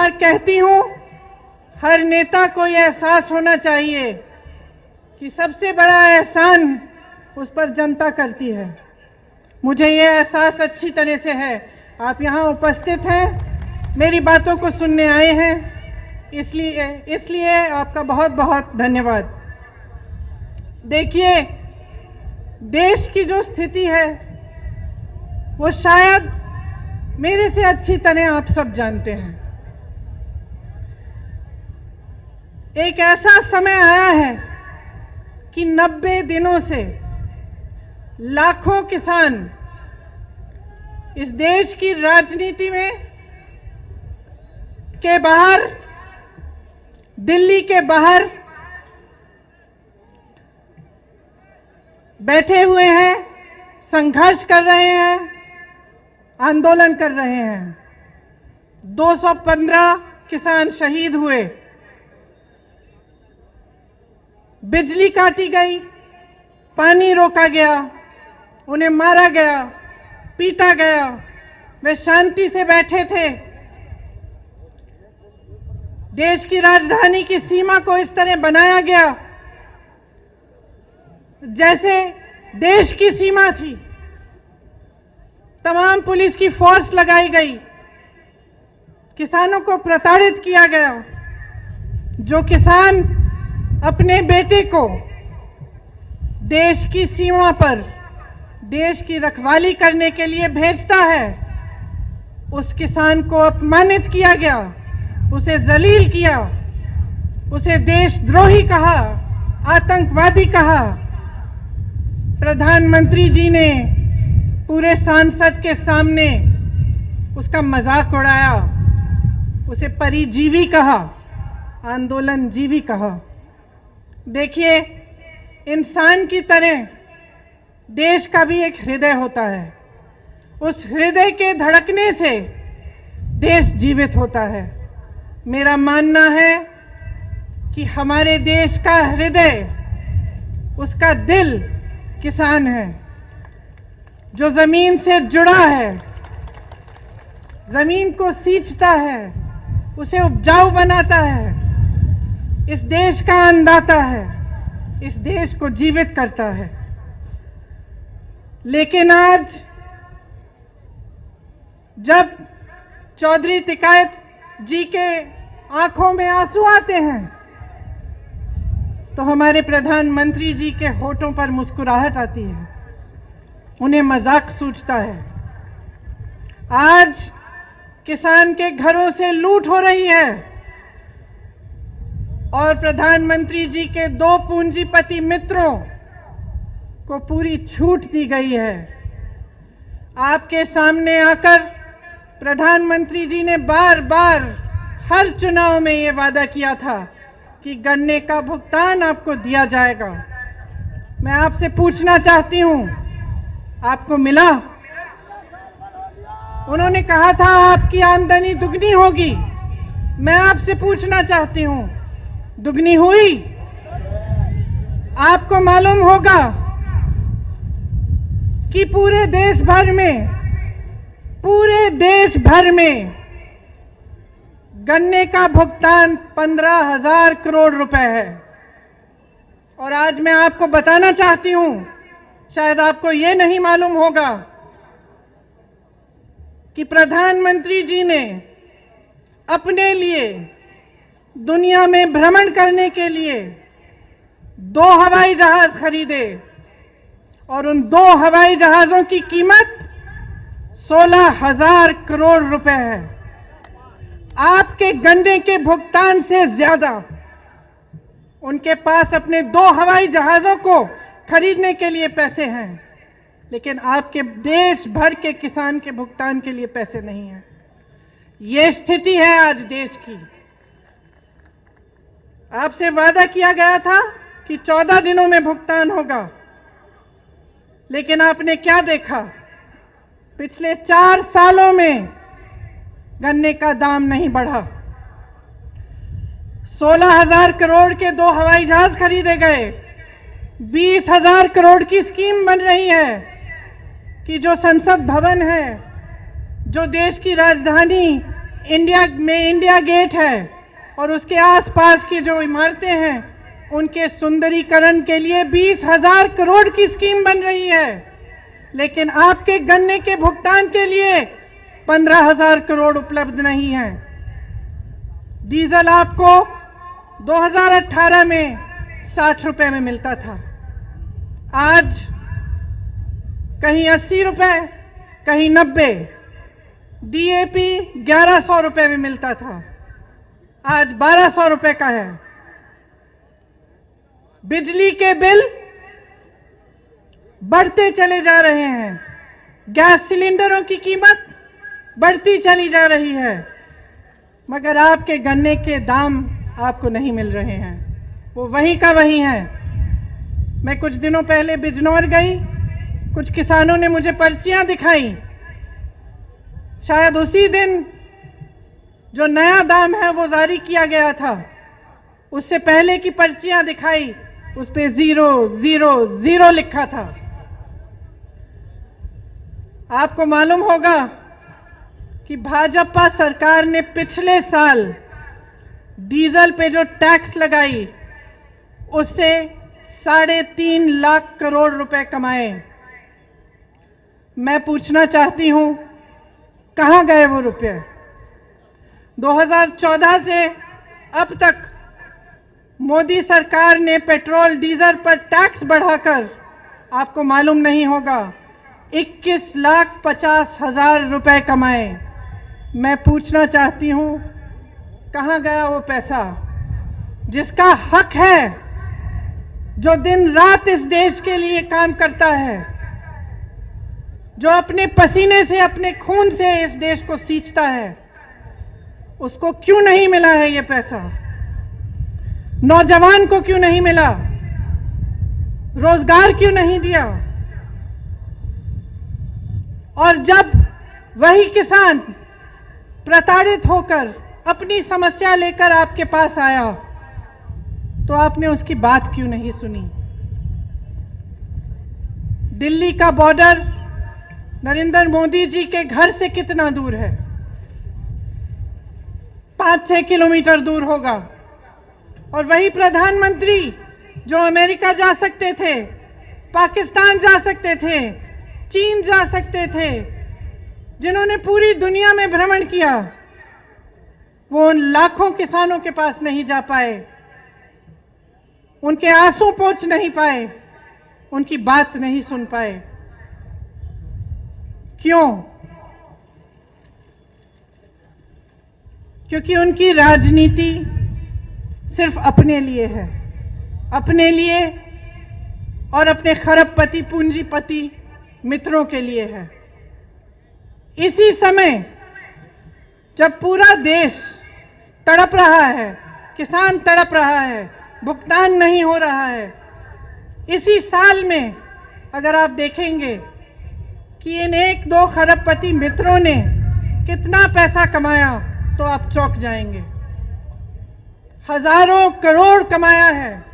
बार कहती हूं, हर नेता को यह एहसास होना चाहिए कि सबसे बड़ा एहसान उस पर जनता करती है। मुझे यह एहसास अच्छी तरह से है। आप यहाँ उपस्थित हैं, मेरी बातों को सुनने आए हैं, इसलिए आपका बहुत बहुत धन्यवाद। देखिए, देश की जो स्थिति है वो शायद मेरे से अच्छी तरह आप सब जानते हैं। एक ऐसा समय आया है कि 90 दिनों से लाखों किसान इस देश की राजनीति में के बाहर, दिल्ली के बाहर बैठे हुए हैं, संघर्ष कर रहे हैं, आंदोलन कर रहे हैं। 215 किसान शहीद हुए, बिजली काटी गई, पानी रोका गया, उन्हें मारा गया, पीटा गया। वे शांति से बैठे थे। देश की राजधानी की सीमा को इस तरह बनाया गया जैसे देश की सीमा थी। तमाम पुलिस की फोर्स लगाई गई, किसानों को प्रताड़ित किया गया। जो किसान अपने बेटे को देश की सीमा पर देश की रखवाली करने के लिए भेजता है, उस किसान को अपमानित किया गया, उसे जलील किया, उसे देशद्रोही कहा, आतंकवादी कहा। प्रधानमंत्री जी ने पूरे संसद के सामने उसका मजाक उड़ाया, उसे परिजीवी कहा, आंदोलनजीवी कहा। देखिए, इंसान की तरह देश का भी एक हृदय होता है। उस हृदय के धड़कने से देश जीवित होता है। मेरा मानना है कि हमारे देश का हृदय, उसका दिल किसान है, जो जमीन से जुड़ा है, जमीन को सींचता है, उसे उपजाऊ बनाता है, इस देश का अन्नदाता है, इस देश को जीवित करता है। लेकिन आज जब चौधरी तिकायत जी के आंखों में आंसू आते हैं तो हमारे प्रधानमंत्री जी के होठों पर मुस्कुराहट आती है, उन्हें मजाक सूझता है। आज किसान के घरों से लूट हो रही है और प्रधानमंत्री जी के 2 पूंजीपति मित्रों को पूरी छूट दी गई है। आपके सामने आकर प्रधानमंत्री जी ने बार बार हर चुनाव में ये वादा किया था कि गन्ने का भुगतान आपको दिया जाएगा। मैं आपसे पूछना चाहती हूं, आपको मिला? उन्होंने कहा था आपकी आमदनी दुगनी होगी। मैं आपसे पूछना चाहती हूं, दुगनी हुई? आपको मालूम होगा कि पूरे देश भर में गन्ने का भुगतान 15,000 करोड़ रुपए है। और आज मैं आपको बताना चाहती हूं, शायद आपको ये नहीं मालूम होगा कि प्रधानमंत्री जी ने अपने लिए दुनिया में भ्रमण करने के लिए 2 हवाई जहाज खरीदे और उन 2 हवाई जहाजों की कीमत 16,000 करोड़ रुपए है। आपके गन्ने के भुगतान से ज्यादा उनके पास अपने 2 हवाई जहाजों को खरीदने के लिए पैसे हैं, लेकिन आपके देश भर के किसान के भुगतान के लिए पैसे नहीं हैं। ये स्थिति है आज देश की। आपसे वादा किया गया था कि 14 दिनों में भुगतान होगा, लेकिन आपने क्या देखा? पिछले 4 सालों में गन्ने का दाम नहीं बढ़ा। 16,000 करोड़ के 2 हवाई जहाज खरीदे गए। 20,000 करोड़ की स्कीम बन रही है कि जो संसद भवन है, जो देश की राजधानी इंडिया में इंडिया गेट है और उसके आसपास की जो इमारतें हैं उनके सुंदरीकरण के लिए 20,000 करोड़ की स्कीम बन रही है, लेकिन आपके गन्ने के भुगतान के लिए 15,000 करोड़ उपलब्ध नहीं है। डीजल आपको 2018 में 60 रुपए में मिलता था, आज कहीं 80 रुपए, कहीं 90। डीएपी 1100 रुपए में मिलता था, आज 1200 रुपए का है। बिजली के बिल बढ़ते चले जा रहे हैं, गैस सिलेंडरों की कीमत बढ़ती चली जा रही है, मगर आपके गन्ने के दाम आपको नहीं मिल रहे हैं, वो वही का वही है। मैं कुछ दिनों पहले बिजनौर गई, कुछ किसानों ने मुझे पर्चियां दिखाई, शायद उसी दिन जो नया दाम है वो जारी किया गया था, उससे पहले की पर्चियां दिखाई, उस पे 000 लिखा था। आपको मालूम होगा कि भाजपा सरकार ने पिछले साल डीजल पे जो टैक्स लगाई उससे 3.5 लाख करोड़ रुपए कमाए। मैं पूछना चाहती हूं, कहां गए वो रुपए? 2014 से अब तक मोदी सरकार ने पेट्रोल डीजल पर टैक्स बढ़ाकर, आपको मालूम नहीं होगा, 21,50,000 रुपए कमाए। मैं पूछना चाहती हूं, कहां गया वो पैसा जिसका हक है, जो दिन रात इस देश के लिए काम करता है, जो अपने पसीने से, अपने खून से इस देश को सींचता है, उसको क्यों नहीं मिला है ये पैसा? नौजवान को क्यों नहीं मिला? रोजगार क्यों नहीं दिया? और जब वही किसान प्रताड़ित होकर अपनी समस्या लेकर आपके पास आया तो आपने उसकी बात क्यों नहीं सुनी? दिल्ली का बॉर्डर नरेंद्र मोदी जी के घर से कितना दूर है? 5-6 किलोमीटर दूर होगा। और वही प्रधानमंत्री जो अमेरिका जा सकते थे, पाकिस्तान जा सकते थे, चीन जा सकते थे, जिन्होंने पूरी दुनिया में भ्रमण किया, वो उन लाखों किसानों के पास नहीं जा पाए, उनके आंसू पोंछ नहीं पाए, उनकी बात नहीं सुन पाए। क्यों? क्योंकि उनकी राजनीति सिर्फ अपने लिए है, अपने लिए और अपने खरबपति पूंजीपति मित्रों के लिए है। इसी समय जब पूरा देश तड़प रहा है, किसान तड़प रहा है, भुगतान नहीं हो रहा है, इसी साल में अगर आप देखेंगे कि इन 1-2 खरबपति मित्रों ने कितना पैसा कमाया तो आप चौंक जाएंगे। हजारों करोड़ कमाया है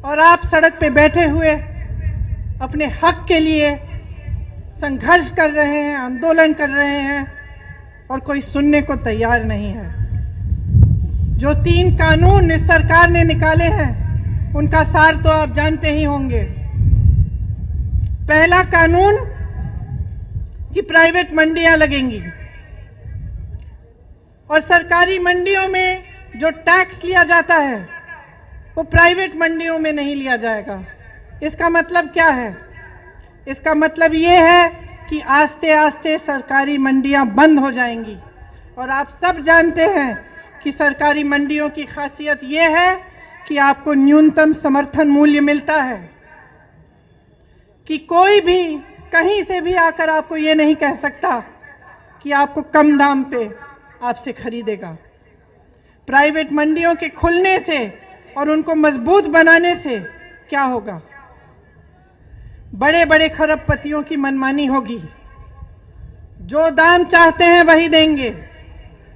और आप सड़क पे बैठे हुए अपने हक के लिए संघर्ष कर रहे हैं, आंदोलन कर रहे हैं और कोई सुनने को तैयार नहीं है। जो 3 कानून इस सरकार ने निकाले हैं उनका सार तो आप जानते ही होंगे। पहला कानून कि प्राइवेट मंडियां लगेंगी और सरकारी मंडियों में जो टैक्स लिया जाता है वो प्राइवेट मंडियों में नहीं लिया जाएगा। इसका मतलब क्या है? इसका मतलब ये है कि आस्ते आस्ते सरकारी मंडियां बंद हो जाएंगी। और आप सब जानते हैं कि सरकारी मंडियों की खासियत ये है कि आपको न्यूनतम समर्थन मूल्य मिलता है, कि कोई भी कहीं से भी आकर आपको ये नहीं कह सकता कि आपको कम दाम पे आपसे खरीदेगा। प्राइवेट मंडियों के खुलने से और उनको मजबूत बनाने से क्या होगा? बड़े बड़े खरबपतियों की मनमानी होगी, जो दाम चाहते हैं वही देंगे,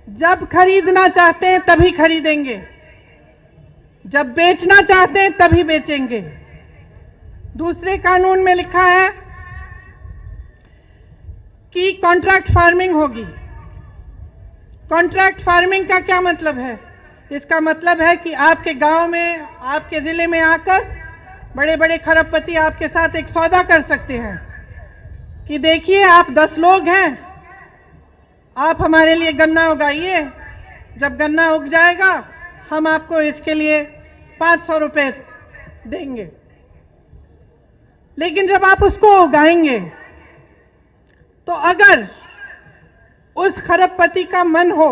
जब खरीदना चाहते हैं तभी खरीदेंगे, जब बेचना चाहते हैं तभी बेचेंगे। दूसरे कानून में लिखा है कि कॉन्ट्रैक्ट फार्मिंग होगी, कॉन्ट्रैक्ट फार्मिंग का क्या मतलब है? इसका मतलब है कि आपके गांव में, आपके जिले में आकर बड़े बड़े खरबपति आपके साथ एक सौदा कर सकते हैं कि देखिए आप 10 लोग हैं, आप हमारे लिए गन्ना उगाइए, जब गन्ना उग जाएगा हम आपको इसके लिए 500 रुपए देंगे। लेकिन जब आप उसको उगाएंगे तो अगर उस खरबपति का मन हो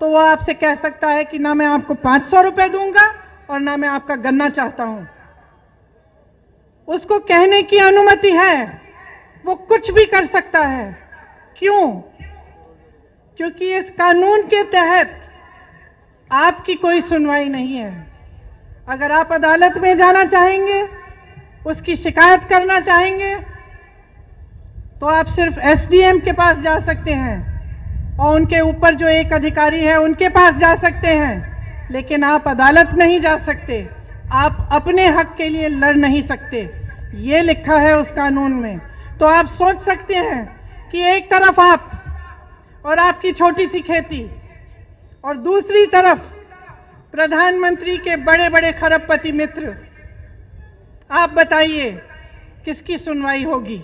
तो वो आपसे कह सकता है कि ना मैं आपको 500 रुपए दूंगा और ना मैं आपका गन्ना चाहता हूं। उसको कहने की अनुमति है, वो कुछ भी कर सकता है। क्यों? क्योंकि इस कानून के तहत आपकी कोई सुनवाई नहीं है। अगर आप अदालत में जाना चाहेंगे, उसकी शिकायत करना चाहेंगे, तो आप सिर्फ एसडीएम के पास जा सकते हैं और उनके ऊपर जो एक अधिकारी है उनके पास जा सकते हैं, लेकिन आप अदालत नहीं जा सकते, आप अपने हक के लिए लड़ नहीं सकते। ये लिखा है उस कानून में। तो आप सोच सकते हैं कि एक तरफ आप और आपकी छोटी सी खेती और दूसरी तरफ प्रधानमंत्री के बड़े बड़े खरबपति मित्र, आप बताइए किसकी सुनवाई होगी?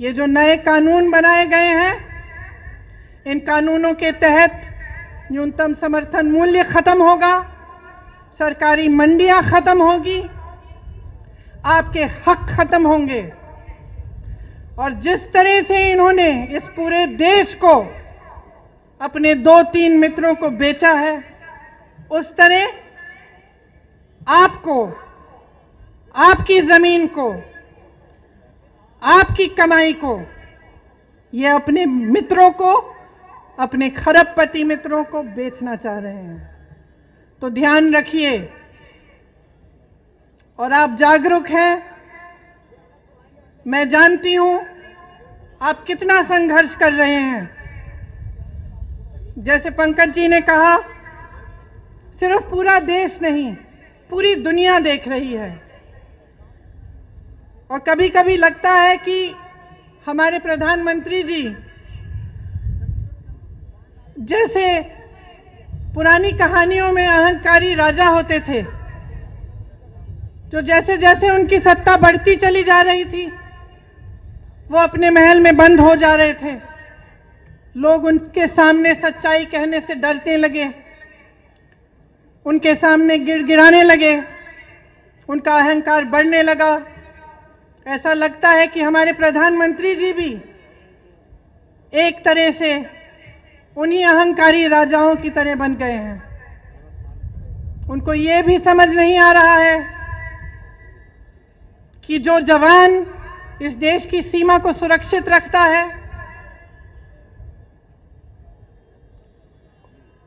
ये जो नए कानून बनाए गए हैं, इन कानूनों के तहत न्यूनतम समर्थन मूल्य खत्म होगा, सरकारी मंडियां खत्म होगी, आपके हक खत्म होंगे। और जिस तरह से इन्होंने इस पूरे देश को अपने 2-3 मित्रों को बेचा है, उस तरह आपको, आपकी जमीन को, आपकी कमाई को, ये अपने मित्रों को, अपने खरबपति मित्रों को बेचना चाह रहे हैं। तो ध्यान रखिए। और आप जागरूक हैं, मैं जानती हूं आप कितना संघर्ष कर रहे हैं। जैसे पंकज जी ने कहा, सिर्फ पूरा देश नहीं, पूरी दुनिया देख रही है। और कभी कभी लगता है कि हमारे प्रधानमंत्री जी जैसे पुरानी कहानियों में अहंकारी राजा होते थे, जो जैसे जैसे उनकी सत्ता बढ़ती चली जा रही थी, वो अपने महल में बंद हो जा रहे थे। लोग उनके सामने सच्चाई कहने से डरने लगे, उनके सामने गिड़गिड़ाने लगे, उनका अहंकार बढ़ने लगा। ऐसा लगता है कि हमारे प्रधानमंत्री जी भी एक तरह से उन्हीं अहंकारी राजाओं की तरह बन गए हैं। उनको ये भी समझ नहीं आ रहा है कि जो जवान इस देश की सीमा को सुरक्षित रखता है,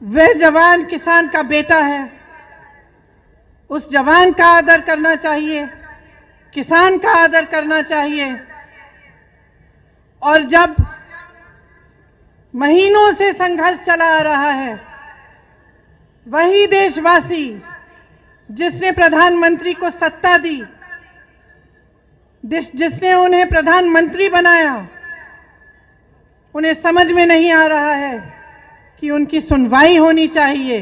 वह जवान किसान का बेटा है। उस जवान का आदर करना चाहिए, किसान का आदर करना चाहिए। और जब महीनों से संघर्ष चला आ रहा है, वही देशवासी जिसने प्रधानमंत्री को सत्ता दी, जिसने उन्हें प्रधानमंत्री बनाया, उन्हें समझ में नहीं आ रहा है कि उनकी सुनवाई होनी चाहिए,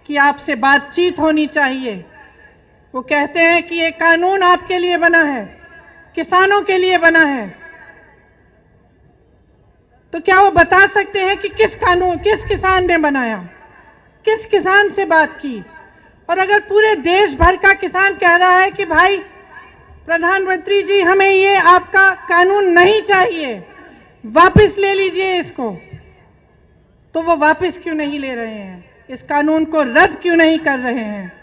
कि आपसे बातचीत होनी चाहिए। वो कहते हैं कि ये कानून आपके लिए बना है, किसानों के लिए बना है। तो क्या वो बता सकते हैं कि किस कानून, किस किसान ने बनाया, किस किसान से बात की? और अगर पूरे देश भर का किसान कह रहा है कि भाई प्रधानमंत्री जी, हमें ये आपका कानून नहीं चाहिए, वापस ले लीजिए इसको, तो वो वापस क्यों नहीं ले रहे हैं? इस कानून को रद्द क्यों नहीं कर रहे हैं?